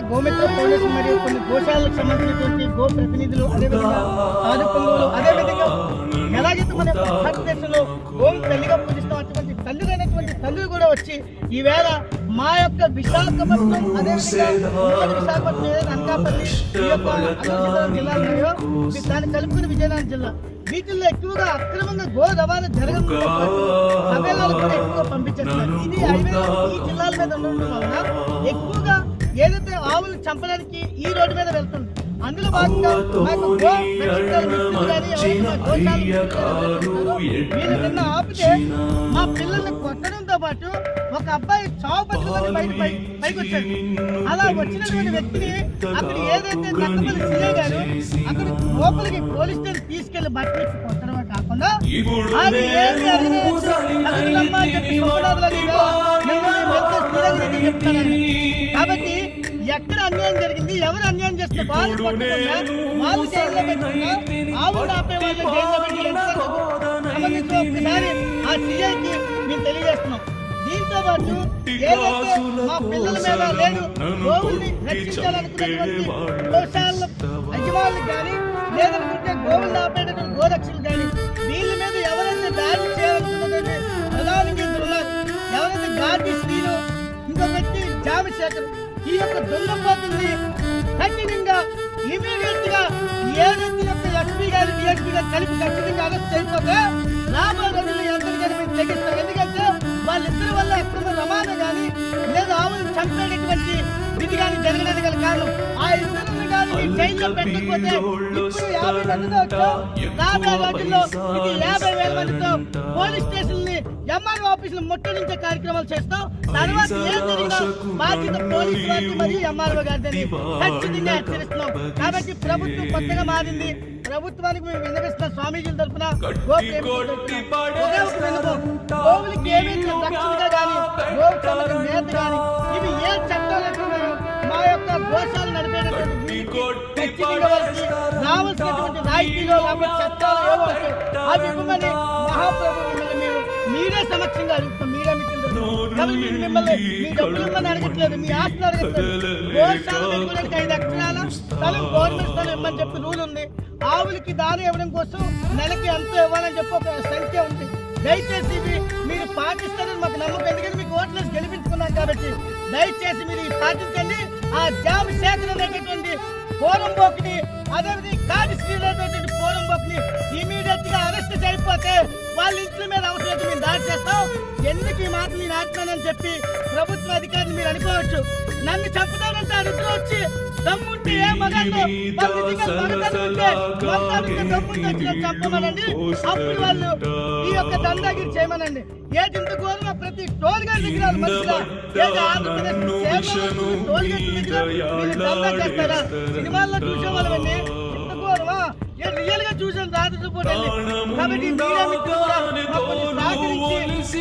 గోమిత్ర police మరియు కొన్ని గోశాలకు సంబంధించినటువంటి గో ప్రతినిధులు, అదేవిధంగా సాధు పొంగులు, అదేవిధంగా ఎలాగైతే మన భారతదేశంలో గోవు తల్లిగా పూజిస్తాం అటువంటి తల్లులైనటువంటి తల్లులు కూడా వచ్చి ఈవేళ మా యొక్క విశాఖపట్నం, అదేవిధంగా విశాఖపట్నం ఏదైనా అనకాపల్లి, ఈ యొక్క అనంతపురం జిల్లాలు ఉన్నాయో దాన్ని కలుపుకుని విజయనగరం జిల్లా, వీటిల్లో ఎక్కువగా అక్రమంగా గో రవాణా జరగడంతో తబేలాలు కూడా ఎక్కువగా పంపించేస్తున్నారు. ఇది ఈ జిల్లాల మీద ఉండడం వలన ఎక్కువగా ఏదైతే ఆవులు చంపడానికి ఈ రోడ్డు మీద వెళ్తుంది. అందులో భాగంగా మాకు గో వీళ్ళు నిన్న ఆపితే మా పిల్లల్ని కొట్టడంతో పాటు ఒక అబ్బాయి చావు పట్టుకుని పైకి వచ్చాడు. అలా వచ్చినటువంటి వ్యక్తిని అక్కడ ఏదైతే నక్కపల్లి సిఐ గారు అక్కడ లోపలికి పోలీస్ స్టేషన్ తీసుకెళ్లి బట్టలు కొట్టడమే కాకుండా అది ఏమి కాబట్టి ఎక్కడ అన్యాయం జరిగింది, ఎవరు అన్యాయం చేస్తున్నారు, వాళ్ళు వాళ్ళు జైల్లో పెట్టుకున్నా ఆవులు ఆపే వాళ్ళు జైల్లో పెట్టి ఒకసారి ఆ సిఐకి మేము తెలియజేస్తున్నాం. దీంతో పాటు ఏదైతే మా పిల్లల మీద లేదు గోవుల్ని రక్షించాలనుకున్నటువంటి గోశాల యజమానులు కానీ, లేదనుకుంటే గోవుల్ని ఆపేటటువంటి గోరక్షలు కానీ, వీళ్ళ మీద ఎవరైతే దాడి చేయాలనుకున్నటువంటి ప్రధానికి ఉన్నారు, ఎవరైతే గాంధీ శ్రీను, ఇంకో వ్యక్తి జామశేఖర్, ఈ యొక్క దొంగపోతుల్ని కఠినంగా ఇమీడియట్ గా ఏదైతే యొక్క ఎస్పీ గారు డిఎస్పీ గారు కలిపి ఖచ్చితంగా అరెస్ట్ చేయకపోతే రాబోయే రోజుల్లో ఎంతగానో మేము తెగిస్తాం. ఎందుకంటే వాళ్ళిద్దరి వల్ల అక్రమ రవాణా కానీ లేదా ఆవులు చంపేటటువంటి విధి కానీ జరగడానికి గల కారణం ఆ ఇద్దరిని కానీ జైల్లో పెట్టకపోతే ఇప్పుడు 50 మందితో రాబోయే రోజుల్లో ఇది 50,000 మందితో పోలీస్ స్టేషన్ ని ఎంఆర్ఓ ఆఫీసులు ముట్టడించే కార్యక్రమాలు చేస్తాం. తర్వాత ఏం జరిగినా బాధ్యత పోలీసు వారికి మరియు ఎంఆర్ఓ గారిని ఖచ్చితంగా హెచ్చరిస్తున్నాం. కాబట్టి ప్రభుత్వం కొత్తగా మారింది. ప్రభుత్వానికి మేము విన్నవిస్తున్న స్వామీజీల తరఫున గోవులకి ఏమైతే రక్షణగా కానీ గోవులకు మేత కానీ ఇవి ఏ చట్టాలు మా యొక్క గోశాలను నడిపేటటువంటి రావాల్సినటువంటి రాయితీలో చట్టాలు ఏవో అవి ఇవ్వమని మహాప్రభు మేము మీరే సమక్షంగా అడుగుతాం. మీరే మిమ్మల్ని మీ డబ్బులు ఇవ్వమని అడగట్లేదు, మీ ఆస్తులు అడగట్లేదు. గోశాల 5 ఎకరాల స్థలం గవర్నమెంట్ స్థలం ఇవ్వమని చెప్పి రూల్ ఉంది. ఆవులకి దానం ఇవ్వడం కోసం నెలకి ఎంతో ఇవ్వాలని చెప్పి ఒక సంఖ్య ఉంది. దయచేసి ఇవి మీరు పాటిస్తారని మాకు నమ్మకం, ఎందుకంటే మీకు ఓట్లేసి గెలిపించుకున్నాం కాబట్టి దయచేసి మీరు పాటించండి. ఆ జామశేఖర్ అనేటటువంటి పోరంబోకుని, అదేవిధంగా కాడిశ్రీ అనేటటువంటి పోరంబోకుని ఇమీడియట్ గా అరెస్ట్ చేయకపోతే వాళ్ళ ఇంట్లో మీద అవసరం మేము దాడి చేస్తాం. ఎందుకు ఈ మాట నేను ఆడుతున్నానని చెప్పి ప్రభుత్వ అధికారులు మీరు అనుకోవచ్చు. నన్ను చంపుతానంటే అడిగితే వచ్చి దమ్ముంటే ఏ మగాళ్ళు చంపమనండి. అప్పుడు వాళ్ళు ఈ యొక్క దందాగిరి చేయమనండి. ఏటింత ఘోరంగా ప్రతి టోల్ గేట్ విగ్రహాలు మంచిగా దందా చేస్తారా? సినిమాల్లో చూసేవాళ్ళండి, ఇంత ఘోరమా? రియల్ గా చూసాను రాత్రి రిపోర్ట్ అండి. కాబట్టి సహకరించి